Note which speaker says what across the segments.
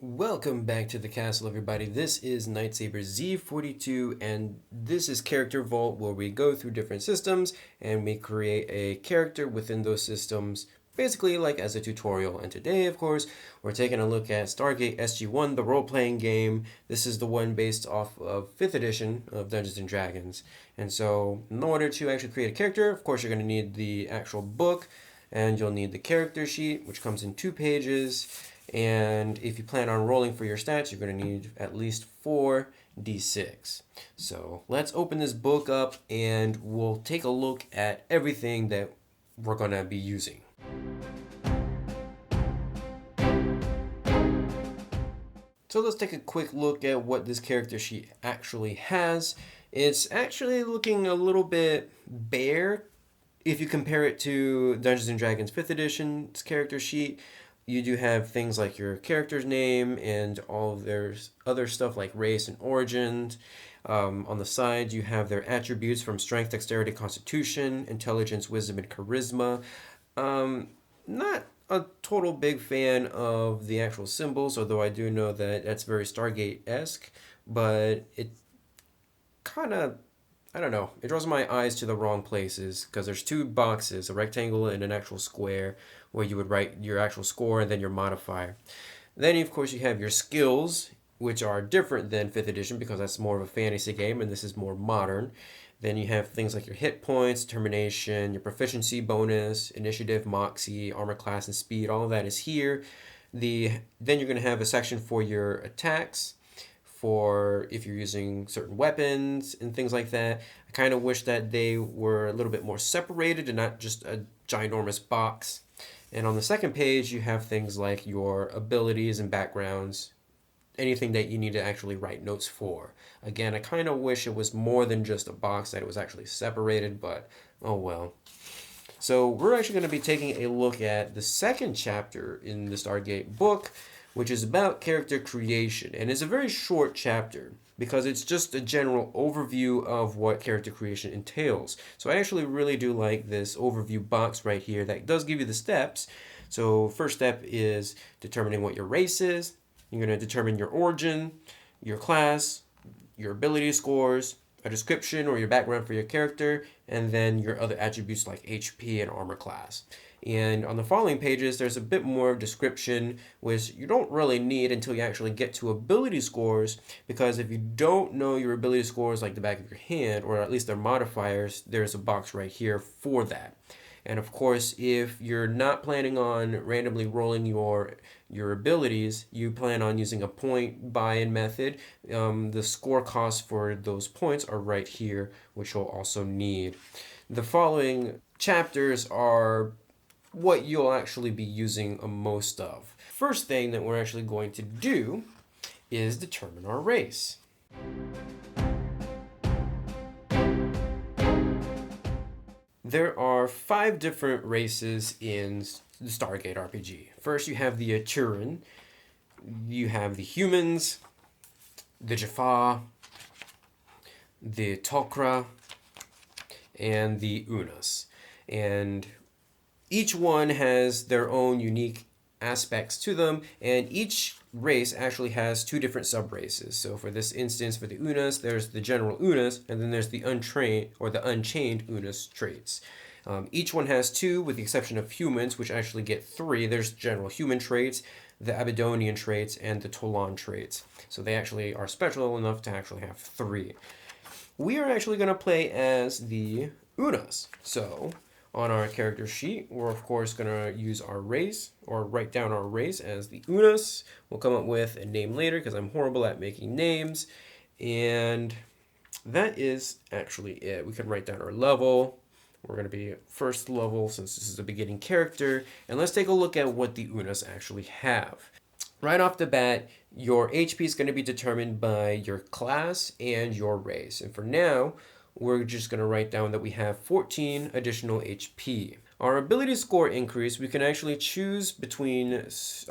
Speaker 1: Welcome back to the castle, everybody. This is Nightsaber Z42, and this is Character Vault, where we go through different systems and we create a character within those systems, basically like as a tutorial. And today, of course, we're taking a look at Stargate SG1, the role-playing game. This is the one based off of 5th edition of Dungeons and Dragons. And so, in order to actually create a character, of course, you're going to need the actual book, and you'll need the character sheet, which comes in 2 pages. And if you plan on rolling for your stats, you're going to need at least 4d6. So let's open this book up and we'll take a look at everything that we're going to be using. So let's take a quick look at what this character sheet actually has. It's actually looking a little bit bare if you compare it to Dungeons and Dragons 5th edition's character sheet. You do have things like your character's name and all of their other stuff like race and origins. On the side, you have their attributes from strength, dexterity, constitution, intelligence, wisdom, and charisma. Not a total big fan of the actual symbols, although I do know that that's very Stargate-esque, but it kind of, I don't know, it draws my eyes to the wrong places because there's 2 boxes, a rectangle and an actual square, where you would write your actual score and then your modifier. Then, of course, you have your skills, which are different than 5th edition because that's more of a fantasy game and this is more modern. Then you have things like your hit points, determination, your proficiency bonus, initiative, moxie, armor class, and speed. All of that is here. Then you're going to have a section for your attacks, for if you're using certain weapons and things like that. I kind of wish that they were a little bit more separated and not just a ginormous box. And on the second page, you have things like your abilities and backgrounds, anything that you need to actually write notes for. Again, I kind of wish it was more than just a box, that it was actually separated, but oh well. So we're actually going to be taking a look at the second chapter in the Stargate book, which is about character creation. And it's a very short chapter because it's just a general overview of what character creation entails. So I actually really do like this overview box right here that does give you the steps. So first step is determining what your race is. You're going to determine your origin, your class, your ability scores, a description or your background for your character, and then your other attributes like HP and armor class. And on the following pages, there's a bit more description, which you don't really need until you actually get to ability scores, because if you don't know your ability scores like the back of your hand, or at least their modifiers, there's a box right here for that. And of course, if you're not planning on randomly rolling your abilities, you plan on using a point buy-in method, the score costs for those points are right here, which you'll also need. The following chapters are what you'll actually be using most of. First thing that we're actually going to do is determine our race. There are 5 different races in the Stargate RPG. First, you have the Aturan, you have the humans, the Jaffa, the Tok'ra, and the Unas. And each one has their own unique aspects to them, and each race actually has 2 different sub-races. So for this instance, for the Unas, there's the general Unas, and then there's the untrained or the unchained Unas traits. Each one has 2, with the exception of humans, which actually get 3. There's general human traits, the Abydonian traits, and the Tolan traits. So they actually are special enough to actually have 3. We are actually going to play as the Unas. So on our character sheet, we're of course going to use our race, or write down our race as the Unas. We'll come up with a name later because I'm horrible at making names. And that is actually it. We can write down our level. We're going to be first level since this is a beginning character. And let's take a look at what the Unas actually have. Right off the bat, your HP is going to be determined by your class and your race. And for now, we're just going to write down that we have 14 additional HP. Our ability score increase, we can actually choose between a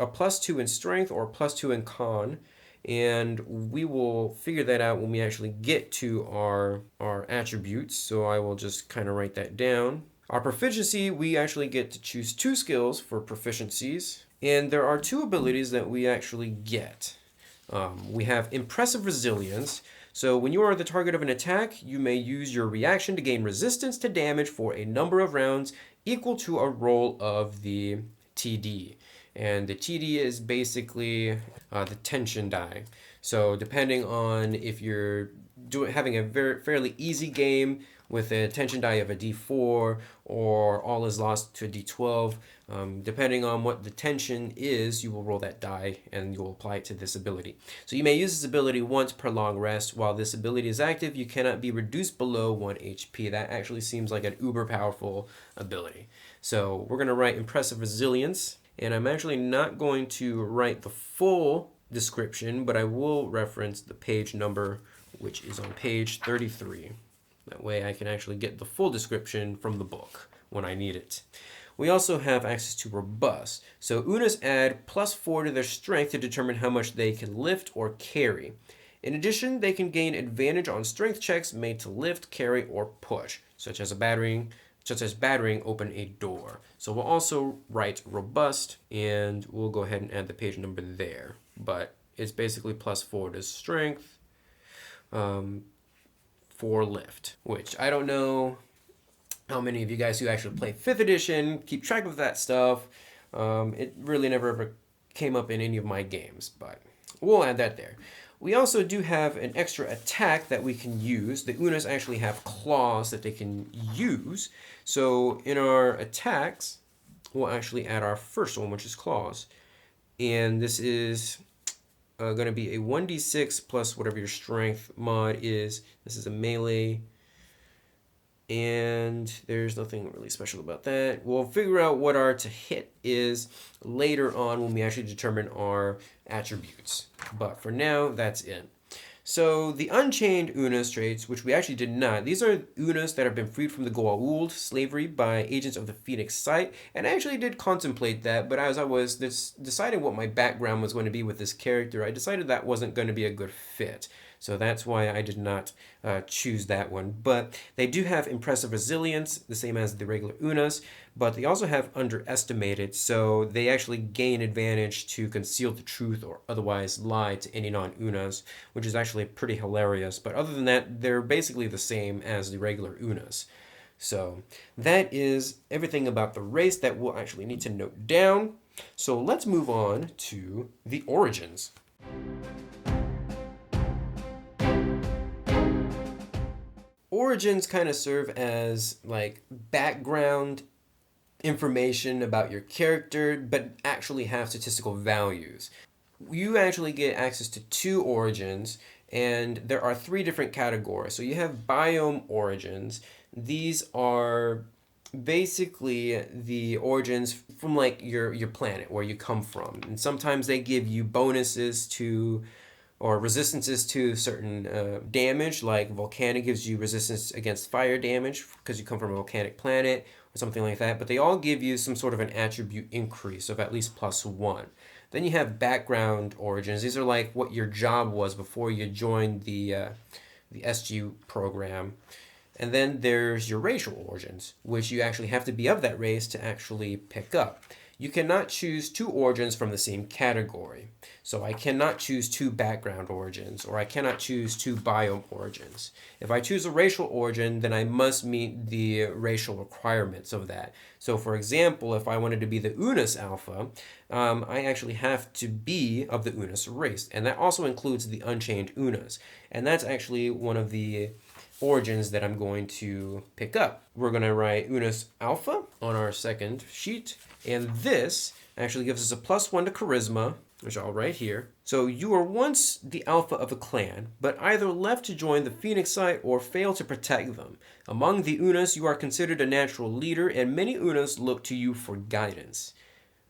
Speaker 1: +2 in strength or +2 in con, and we will figure that out when we actually get to our attributes. So I will just kind of write that down. Our proficiency, we actually get to choose 2 skills for proficiencies, And there are two abilities that we actually get. We have Impressive Resilience. So when you are the target of an attack, you may use your reaction to gain resistance to damage for a number of rounds equal to a roll of the TD. And the TD is basically the tension die. So depending on if you're having a fairly easy game with a tension die of a D4 or all is lost to a D12, depending on what the tension is, you will roll that die and you'll apply it to this ability. So you may use this ability once per long rest. While this ability is active, you cannot be reduced below 1 HP. That actually seems like an uber powerful ability. So we're going to write Impressive Resilience, and I'm actually not going to write the full description, but I will reference the page number, which is on page 33. That way I can actually get the full description from the book when I need it. We also have access to Robust. So Unas add +4 to their strength to determine how much they can lift or carry. In addition, they can gain advantage on strength checks made to lift, carry, or push, such as battering open a door. So we'll also write Robust, and we'll go ahead and add the page number there. But it's basically +4 to strength for lift, which I don't know how many of you guys who actually play 5th edition keep track of that stuff. It really never ever came up in any of my games, but we'll add that there. We also do have an extra attack that we can use. The Unas actually have claws that they can use. So in our attacks, we'll actually add our first one, which is claws. And this is going to be a 1d6 plus whatever your strength mod is. This is a melee, and there's nothing really special about that. We'll figure out what our to hit is later on when we actually determine our attributes. But for now, that's it. So the Unchained Unas traits, which we actually did not, these are Unas that have been freed from the Goa'uld slavery by agents of the Phoenix Site, and I actually did contemplate that, but as I was deciding what my background was going to be with this character, I decided that wasn't going to be a good fit. So that's why I did not choose that one. But they do have Impressive Resilience, the same as the regular Unas, but they also have Underestimated, so they actually gain advantage to conceal the truth or otherwise lie to any non-Unas, which is actually pretty hilarious. But other than that, they're basically the same as the regular Unas. So that is everything about the race that we'll actually need to note down. So let's move on to the origins. Origins kind of serve as like background information about your character, but actually have statistical values. You actually get access to 2 origins, and there are 3 different categories. So you have biome origins. These are basically the origins from like your planet, where you come from. And sometimes they give you bonuses to or resistances to certain damage, like volcanic gives you resistance against fire damage because you come from a volcanic planet or something like that. But they all give you some sort of an attribute increase of at least +1. Then you have background origins. These are like what your job was before you joined the SG program. And then there's your racial origins, which you actually have to be of that race to actually pick up. You cannot choose 2 origins from the same category. So I cannot choose 2 background origins, or I cannot choose 2 biome origins. If I choose a racial origin, then I must meet the racial requirements of that. So for example, if I wanted to be the Unas Alpha, I actually have to be of the Unas race. And that also includes the Unchained Unas. And that's actually one of the origins that I'm going to pick up. We're going to write Unas Alpha on our second sheet. And this actually gives us a +1 to charisma, which I'll write here. So you were once the alpha of a clan, but either left to join the Phoenix Site or failed to protect them. Among the Unas, you are considered a natural leader, and many Unas look to you for guidance.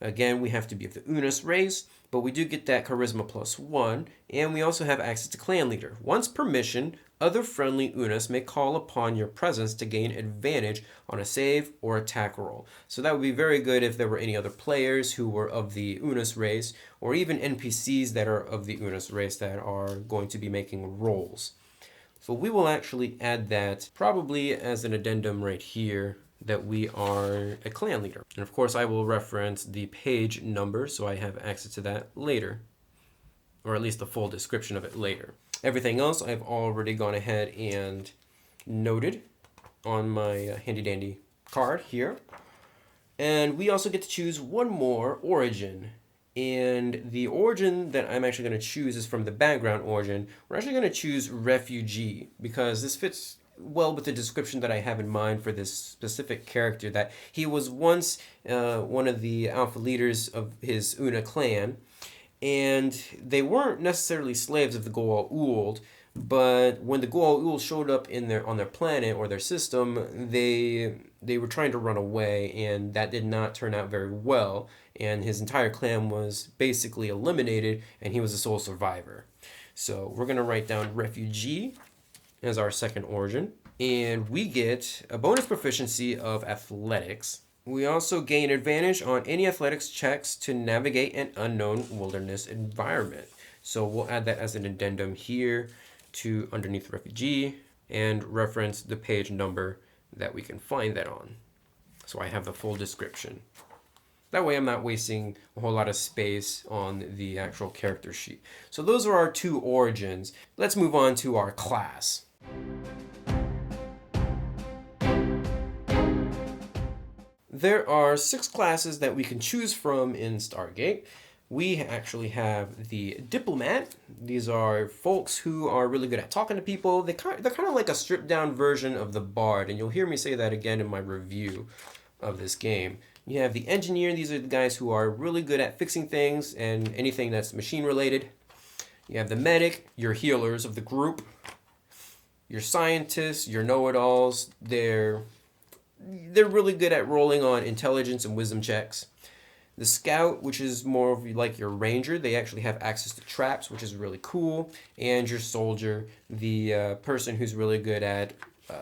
Speaker 1: Again, we have to be of the Unas race, but we do get that charisma +1, and we also have access to clan leader. Once per mission, other friendly Unas may call upon your presence to gain advantage on a save or attack roll. So that would be very good if there were any other players who were of the Unas race, or even NPCs that are of the Unas race that are going to be making rolls. So we will actually add that probably as an addendum right here that we are a clan leader. And of course, I will reference the page number so I have access to that later, or at least the full description of it later. Everything else I've already gone ahead and noted on my handy dandy card here. And we also get to choose one more origin. And the origin that I'm actually going to choose is from the background origin. We're actually going to choose refugee because this fits well with the description that I have in mind for this specific character, that he was once one of the alpha leaders of his Una clan, and they weren't necessarily slaves of the Goa'uld Uld, but when the Goa'uld Uld showed up on their planet or their system, they were trying to run away, and that did not turn out very well. And his entire clan was basically eliminated, and he was the sole survivor. So we're gonna write down refugee as our second origin, and we get a bonus proficiency of athletics. We also gain advantage on any athletics checks to navigate an unknown wilderness environment. So we'll add that as an addendum here to underneath refugee and reference the page number that we can find that on. So I have the full description. That way I'm not wasting a whole lot of space on the actual character sheet. So those are our two origins. Let's move on to our class. There are 6 classes that we can choose from in Stargate. We actually have the diplomat. These are folks who are really good at talking to people. They're kind of like a stripped down version of the bard, and you'll hear me say that again in my review of this game. You have the engineer. These are the guys who are really good at fixing things and anything that's machine related. You have the medic, your healers of the group. Your scientists, your know-it-alls. They're really good at rolling on intelligence and wisdom checks. The scout, which is more of like your ranger, they actually have access to traps, which is really cool. And your soldier, the person who's really good at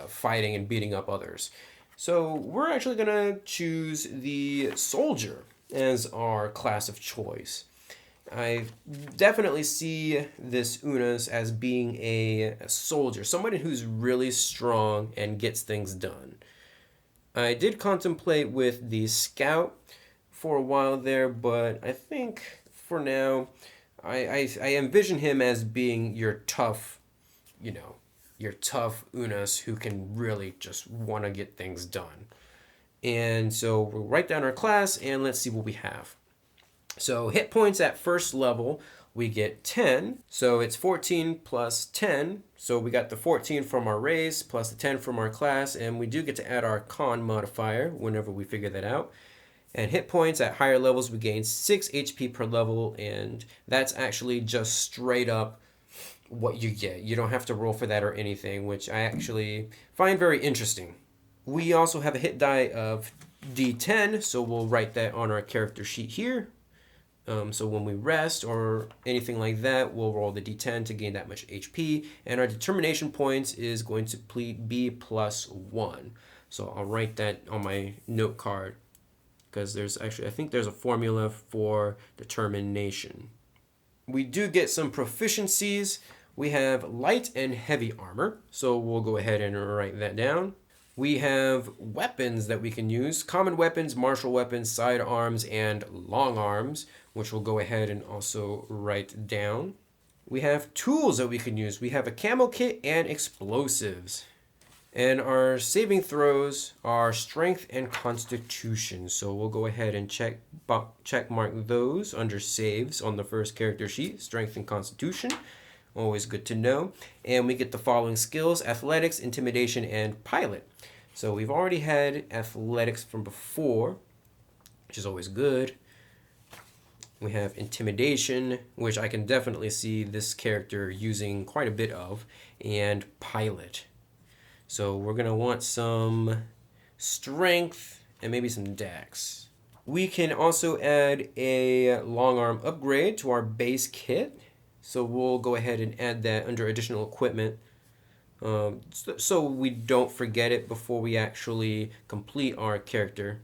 Speaker 1: fighting and beating up others. So we're actually going to choose the soldier as our class of choice. I definitely see this Unas as being a soldier, somebody who's really strong and gets things done. I did contemplate with the scout for a while there, but I think for now, I envision him as being your tough, your tough Unas who can really just want to get things done. And so we'll write down our class and let's see what we have. So hit points at first level, we get 10. So it's 14 plus 10. So we got the 14 from our race plus the 10 from our class, and we do get to add our con modifier whenever we figure that out. And hit points at higher levels, we gain 6 HP per level, and that's actually just straight up what you get. You don't have to roll for that or anything, which I actually find very interesting. We also have a hit die of D10, so we'll write that on our character sheet here. So when we rest or anything like that, we'll roll the D10 to gain that much HP. And our determination points is going to be +1. So I'll write that on my note card because I think there's a formula for determination. We do get some proficiencies. We have light and heavy armor. So we'll go ahead and write that down. We have weapons that we can use. Common weapons, martial weapons, sidearms, and long arms, which we'll go ahead and also write down. We have tools that we can use. We have a camo kit and explosives. And our saving throws are strength and constitution. So we'll go ahead and check mark those under saves on the first character sheet, strength and constitution. Always good to know. And we get the following skills: athletics, intimidation, and pilot. So we've already had athletics from before, which is always good. We have intimidation, which I can definitely see this character using quite a bit of, and pilot. So we're going to want some strength and maybe some dex. We can also add a long arm upgrade to our base kit. So we'll go ahead and add that under additional equipment so we don't forget it before we actually complete our character.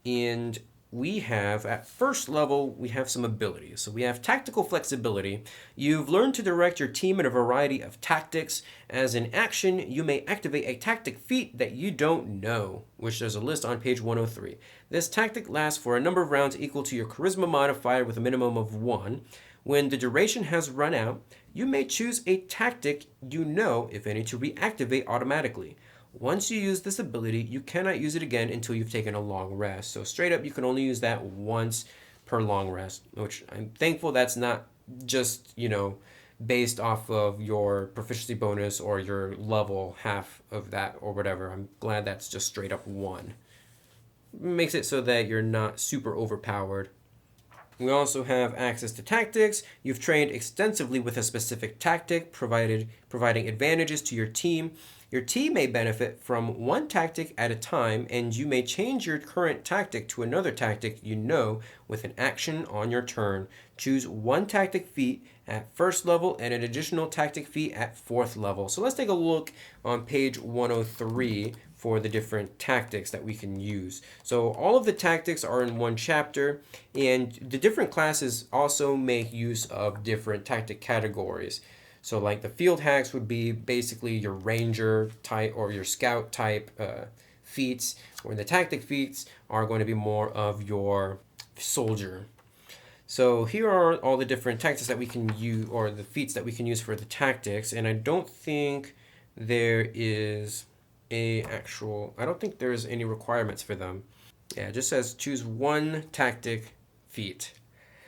Speaker 1: And we have, at first level, we have some abilities. So we have tactical flexibility. You've learned to direct your team in a variety of tactics. As an action, you may activate a tactic feat that you don't know, which there's a list on page 103. This tactic lasts for a number of rounds equal to your charisma modifier with a minimum of 1. When the duration has run out, you may choose a tactic you know, if any, to reactivate automatically. Once you use this ability, you cannot use it again until you've taken a long rest. So straight up, you can only use that once per long rest, which I'm thankful that's not just, based off of your proficiency bonus or your level half of that or whatever. I'm glad that's just straight up one. Makes it so that you're not super overpowered. We also have access to tactics. You've trained extensively with a specific tactic, providing advantages to your team. Your team may benefit from one tactic at a time, and you may change your current tactic to another tactic you know with an action on your turn. Choose one tactic feat at first level and an additional tactic feat at fourth level. So let's take a look on page 103 for the different tactics that we can use. So all of the tactics are in one chapter, and the different classes also make use of different tactic categories. So like the field hacks would be basically your ranger type or your scout type feats, or the tactic feats are going to be more of your soldier. So here are all the different tactics that we can use, or the feats that we can use for the tactics, and I don't think there's any requirements for them. Yeah, it just says choose one tactic feat.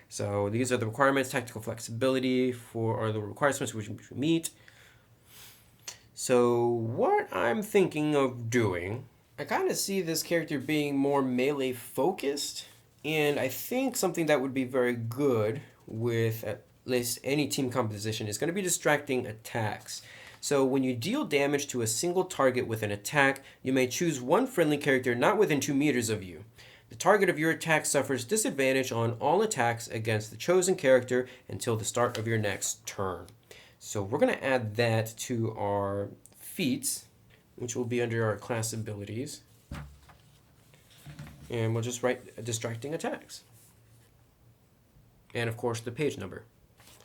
Speaker 1: So these are the requirements. Tactical flexibility are the requirements which we meet. So what I'm thinking of doing, I kind of see this character being more melee focused, and I think something that would be very good with at least any team composition is going to be distracting attacks. So when you deal damage to a single target with an attack, you may choose one friendly character not within 2 meters of you. The target of your attack suffers disadvantage on all attacks against the chosen character until the start of your next turn. So we're going to add that to our feats, which will be under our class abilities. And we'll just write distracting attacks. And of course the page number.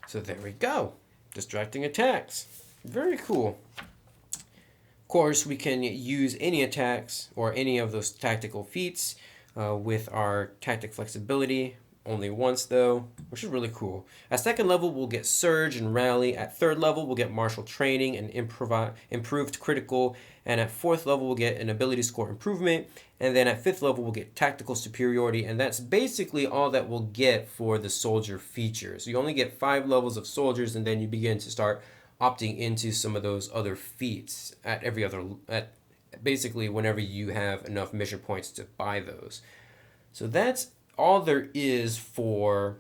Speaker 1: So there we go. Distracting attacks. Very cool. Of course, we can use any attacks or any of those tactical feats with our tactic flexibility, only once though, which is really cool. At second level, we'll get Surge and Rally. At third level, we'll get Martial Training and Improved Critical. And at fourth level, we'll get an Ability Score Improvement. And then at fifth level, we'll get Tactical Superiority. And that's basically all that we'll get for the Soldier features. You only get 5 levels of Soldiers, and then you begin to start opting into some of those other feats at basically whenever you have enough mission points to buy those. So that's all there is for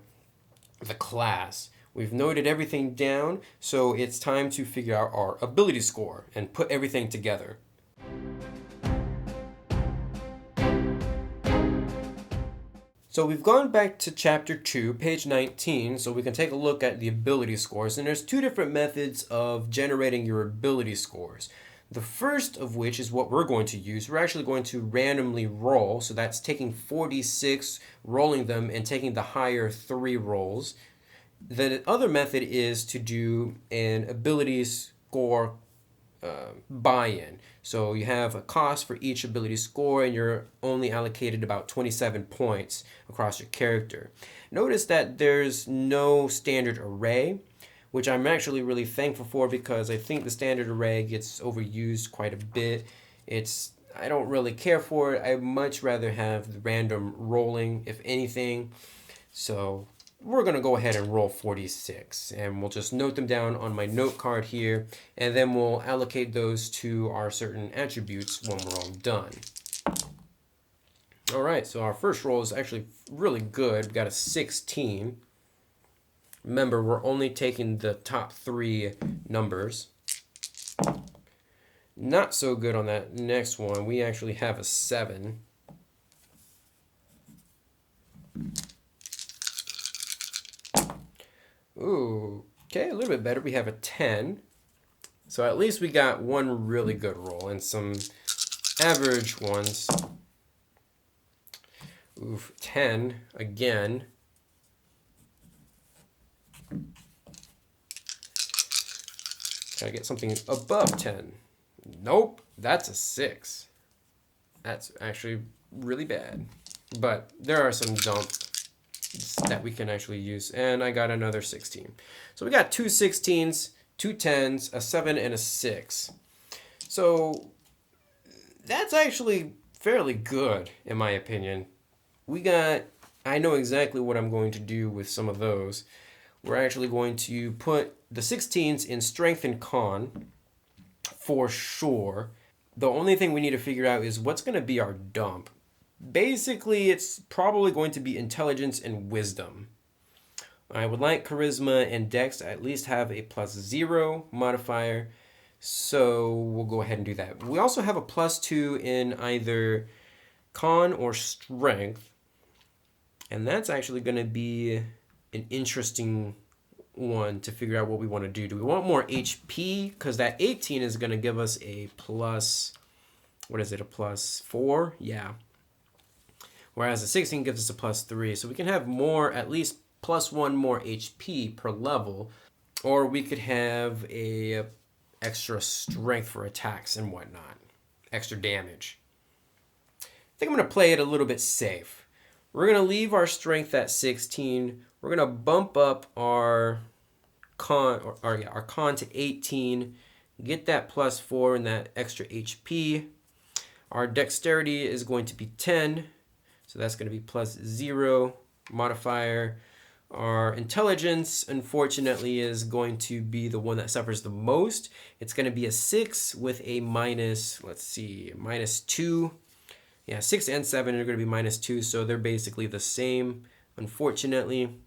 Speaker 1: the class. We've noted everything down, so it's time to figure out our ability score and put everything together. So we've gone back to chapter 2, page 19, so we can take a look at the ability scores. And there's 2 different methods of generating your ability scores. The first of which is what we're going to use. We're actually going to randomly roll, so that's taking 46, rolling them, and taking the higher 3 rolls. The other method is to do an ability score buy-in. So you have a cost for each ability score, and you're only allocated about 27 points across your character. Notice that there's no standard array, which I'm actually really thankful for, because I think the standard array gets overused quite a bit. I don't really care for it. I'd much rather have the random rolling, if anything. So we're going to go ahead and roll 46, and we'll just note them down on my note card here, and then we'll allocate those to our certain attributes when we're all done. All right, so our first roll is actually really good. We got a 16. Remember, we're only taking the top 3 numbers. Not so good on that next one. We actually have a 7. Ooh, okay, a little bit better. We have a 10. So at least we got one really good roll and some average ones. Oof, 10 again. Can I get something above 10? Nope, that's a 6. That's actually really bad. But there are some dumps that we can actually use. And I got another 16. So we got two 16s, two 10s, a 7, and a 6. So that's actually fairly good, in my opinion. I know exactly what I'm going to do with some of those. We're actually going to put the 16s in strength and con for sure. The only thing we need to figure out is what's going to be our dump. Basically, it's probably going to be intelligence and wisdom. I would like charisma and dex to at least have a +0 modifier. So we'll go ahead and do that. We also have a +2 in either con or strength. And that's actually going to be an interesting one to figure out what we want to do. Do we want more HP? Because that 18 is going to give us a what is it, a +4? Yeah. Whereas the 16 gives us a +3. So we can have more, at least +1 more HP per level. Or we could have a extra strength for attacks and whatnot. Extra damage. I think I'm going to play it a little bit safe. We're going to leave our strength at 16. We're going to bump up our con to 18. Get that +4 and that extra HP. Our dexterity is going to be 10. So that's going to be +0 modifier. Our intelligence, unfortunately, is going to be the one that suffers the most. It's going to be a 6 with a -2. Yeah, 6 and 7 are going to be -2, so they're basically the same, unfortunately.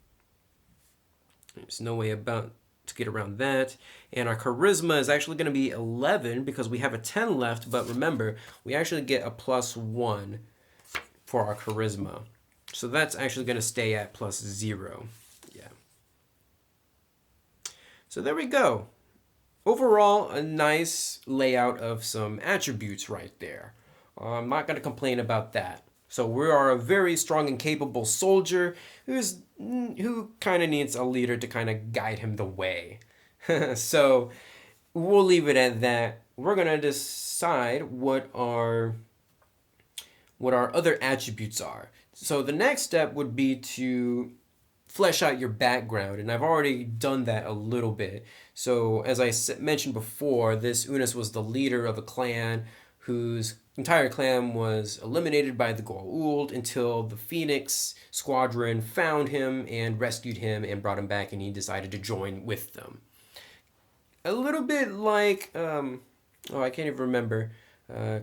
Speaker 1: There's no way to get around that. And our charisma is actually going to be 11 because we have a 10 left, but remember, we actually get a +1 for our charisma. So that's actually going to stay at +0. Yeah. So there we go. Overall, a nice layout of some attributes right there. I'm not going to complain about that. So we are a very strong and capable soldier who kind of needs a leader to kind of guide him the way. So we'll leave it at that. We're going to decide what our other attributes are. So the next step would be to flesh out your background, and I've already done that a little bit. So as I mentioned before, this Unis was the leader of a clan whose entire clan was eliminated by the Goa'uld until the Phoenix Squadron found him and rescued him and brought him back, and he decided to join with them. A little bit like, I can't even remember,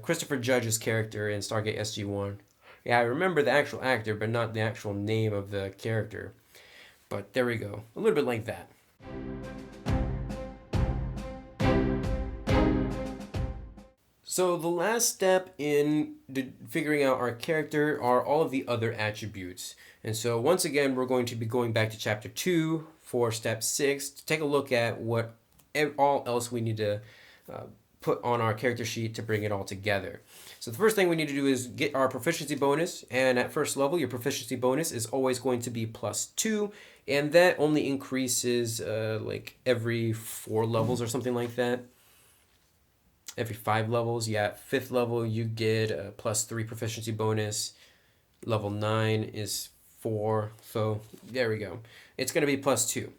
Speaker 1: Christopher Judge's character in Stargate SG1. Yeah, I remember the actual actor, but not the actual name of the character. But there we go. A little bit like that. So the last step in figuring out our character are all of the other attributes. And so once again, we're going to be going back to Chapter 2 for Step 6 to take a look at what all else we need to put on our character sheet to bring it all together. So the first thing we need to do is get our proficiency bonus, and at first level your proficiency bonus is always going to be +2, and that only increases like every 4 levels or something like that. Every 5 levels. Yeah, 5th level you get a +3 proficiency bonus. Level 9 is 4, so there we go. It's going to be +2.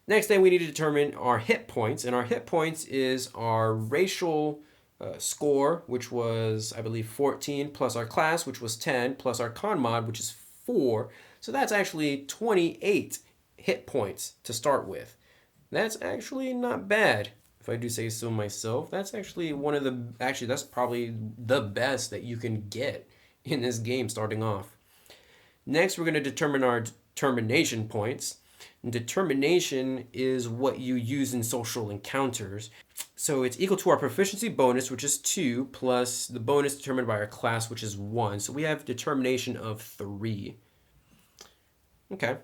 Speaker 1: Next thing we need to determine our hit points, and our hit points is our racial score, which was, I believe, 14, plus our class, which was 10, plus our con mod, which is 4. So that's actually 28 hit points to start with. That's actually not bad, if I do say so myself. That's actually that's probably the best that you can get in this game starting off. Next, we're going to determine our determination points. And determination is what you use in social encounters. So it's equal to our proficiency bonus, which is 2, plus the bonus determined by our class, which is 1. So we have determination of 3. Okay,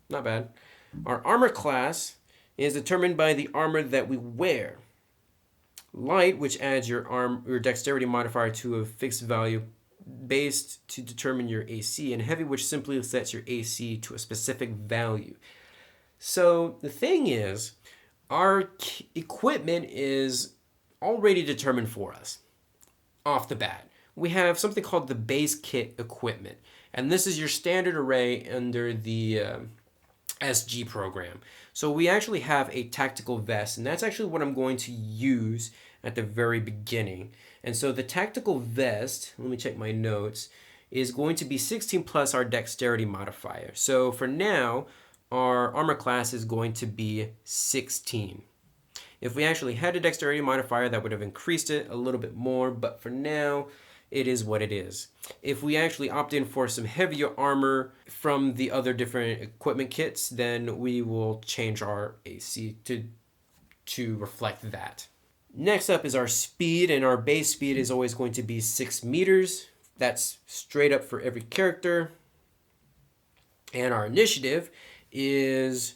Speaker 1: not bad. Our armor class is determined by the armor that we wear. Light, which adds your dexterity modifier to a fixed value based to determine your AC, and heavy, which simply sets your AC to a specific value. So the thing is, our equipment is already determined for us off the bat. We have something called the base kit equipment, and this is your standard array under the SG program. So we actually have a tactical vest, and that's actually what I'm going to use at the very beginning. And so the tactical vest, let me check my notes, is going to be 16 plus our dexterity modifier. So for now, our armor class is going to be 16. If we actually had a dexterity modifier, that would have increased it a little bit more, but for now, it is what it is. If we actually opt in for some heavier armor from the other different equipment kits, then we will change our AC to reflect that. Next up is our speed, and our base speed is always going to be 6 meters. That's straight up for every character. And our initiative is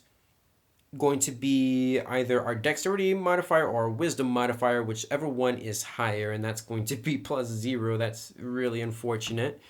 Speaker 1: going to be either our dexterity modifier or our wisdom modifier, whichever one is higher, and that's going to be +0. That's really unfortunate.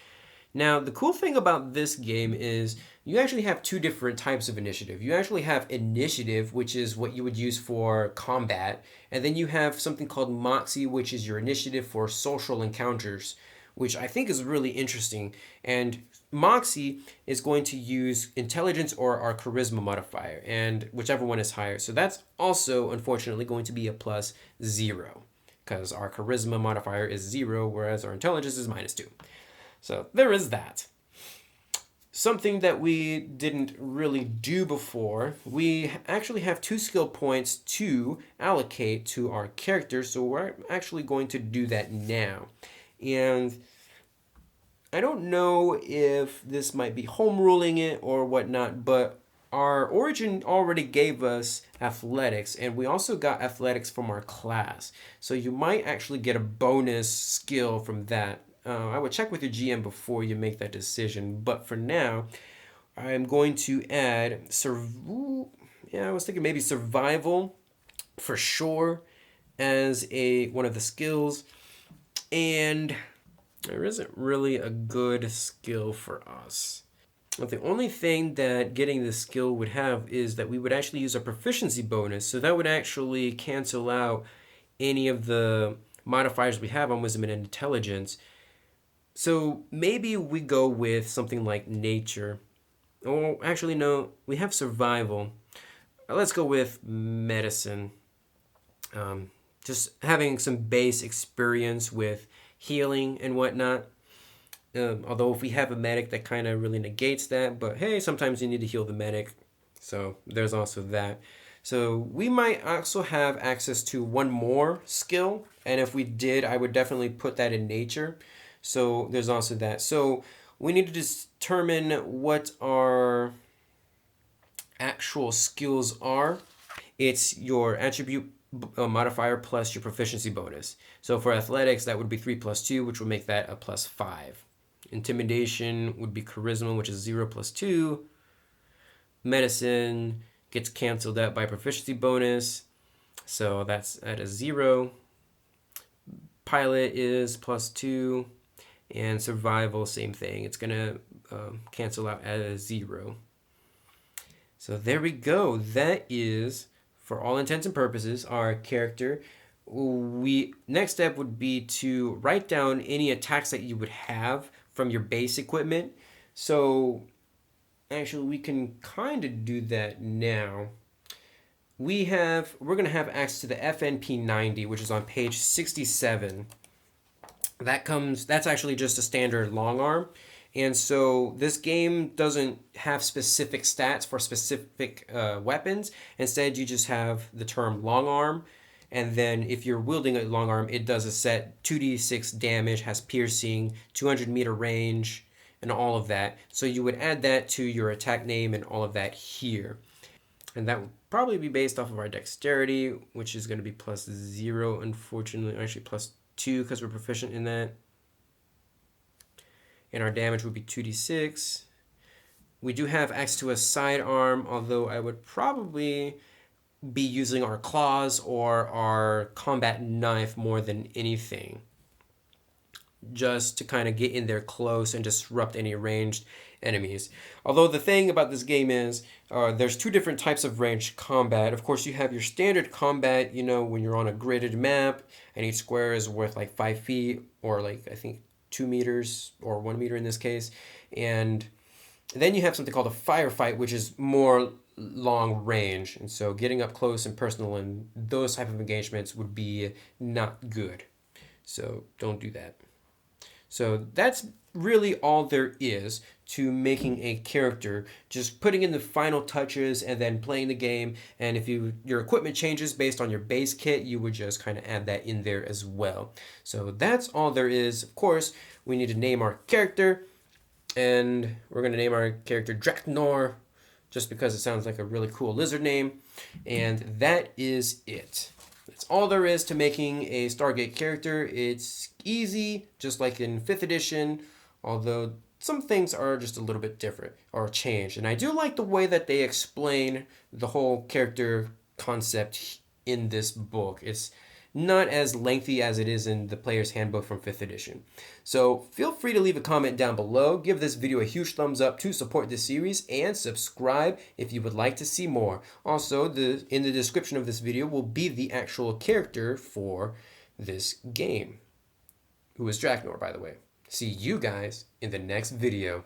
Speaker 1: Now, the cool thing about this game is you actually have two different types of initiative. You actually have initiative, which is what you would use for combat, and then you have something called Moxie, which is your initiative for social encounters, which I think is really interesting. And Moxie is going to use intelligence or our charisma modifier, and whichever one is higher. So that's also, unfortunately, going to be a +0, because our charisma modifier is 0, whereas our intelligence is -2. So there is that. Something that we didn't really do before, we actually have 2 skill points to allocate to our characters, so we're actually going to do that now. And I don't know if this might be home ruling it or whatnot, but our origin already gave us athletics, and we also got athletics from our class. So you might actually get a bonus skill from that. I would check with your GM before you make that decision, but for now, I'm going to add I was thinking maybe survival for sure as one of the skills, and there isn't really a good skill for us. But the only thing that getting this skill would have is that we would actually use a proficiency bonus, so that would actually cancel out any of the modifiers we have on wisdom and intelligence. So maybe we go with something like nature. Oh, actually, no, we have survival. Let's go with medicine. Just having some base experience with healing and whatnot. Although if we have a medic, that kind of really negates that. But hey, sometimes you need to heal the medic. So there's also that. So we might also have access to one more skill. And if we did, I would definitely put that in nature. So there's also that. So we need to determine what our actual skills are. It's your attribute modifier plus your proficiency bonus. So for athletics, that would be 3 + 2, which would make that a +5. Intimidation would be charisma, which is 0 + 2. Medicine gets canceled out by proficiency bonus, so that's at a 0. Pilot is +2. And survival, same thing. It's going to cancel out at a 0. So there we go. That is, for all intents and purposes, our character. Next step would be to write down any attacks that you would have from your base equipment. So actually, we can kind of do that now. We're going to have access to the FNP90, which is on page 67. That's actually just a standard long arm. And so this game doesn't have specific stats for specific weapons. Instead, you just have the term long arm. And then if you're wielding a long arm, it does a set 2d6 damage, has piercing, 200-meter range, and all of that. So you would add that to your attack name and all of that here. And that would probably be based off of our dexterity, which is going to be +0, unfortunately. Actually, +2 because we're proficient in that. And our damage would be 2d6. We do have access to a sidearm, although I would probably be using our claws or our combat knife more than anything. just to kind of get in there close and disrupt any ranged enemies. Although the thing about this game is there's two different types of ranged combat. Of course, you have your standard combat, you know, when you're on a gridded map and each square is worth like 5 feet or like I think 2 meters or 1 meter in this case. And then you have something called a firefight, which is more long range. And so getting up close and personal in those type of engagements would be not good. So don't do that. So that's really all there is to making a character, just putting in the final touches and then playing the game. And if your equipment changes based on your base kit, you would just kind of add that in there as well. So that's all there is. Of course, we need to name our character, and we're going to name our character Draknor just because it sounds like a really cool lizard name. And that is it. That's all there is to making a Stargate character. It's easy, just like in 5th edition, although some things are just a little bit different or changed. And I do like the way that they explain the whole character concept in this book. It's not as lengthy as it is in the Player's Handbook from 5th edition. So feel free to leave a comment down below, give this video a huge thumbs up to support this series, and subscribe if you would like to see more. Also, in the description of this video will be the actual character for this game, who is Draknor, by the way. See you guys in the next video.